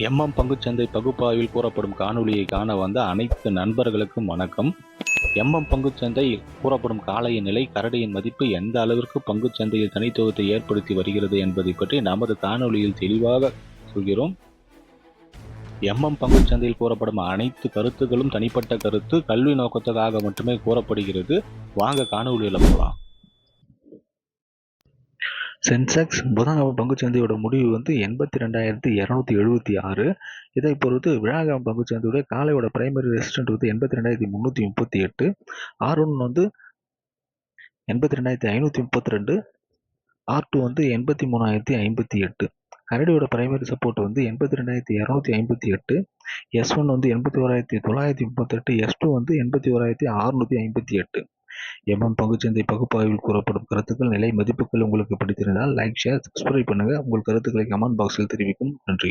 பங்குச்சந்தை பகுப்பாய்வில் கூறப்படும் காணொளியை காண வந்த அனைத்து நண்பர்களுக்கும் வணக்கம். பங்குச்சந்தை கூறப்படும் காலையின் நிலை, கரடியின் மதிப்பு எந்த அளவிற்கு பங்குச்சந்தையில் தனித்துவத்தை ஏற்படுத்தி வருகிறது என்பதை பற்றி நமது காணொளியில் தெளிவாக சொல்கிறோம். பங்குச்சந்தையில் கூறப்படும் அனைத்து கருத்துக்களும் தனிப்பட்ட கருத்து, கல்வி நோக்கத்துக்காக மட்டுமே கூறப்படுகிறது. வாங்க காணொளியில் போகலாம். சென்செக்ஸ் புதன்கிழமை பங்குச்சந்தையோட முடிவு 82,276. இதை பொறுத்து வியாழக்கிழமை பங்குச்சந்தையோட காலையோட பிரைமரி ரெசிஸ்டன்ட் 82,338. R1 82,532. R2 83,058. கரடியோட பிரைமரி சப்போர்ட் 82,258. S1 81,938. S2 81,658. பங்குச்சந்தை பகுப்பாய்வில் கூறப்படும் கருத்துக்கள், நிலை, மதிப்புகள் உங்களுக்கு பிடித்திருந்தால் லைக், ஷேர், சப்ஸ்கிரைப் பண்ணுங்க. உங்கள் கருத்துக்களை கமெண்ட் பாக்ஸில் தெரிவிக்கும். நன்றி.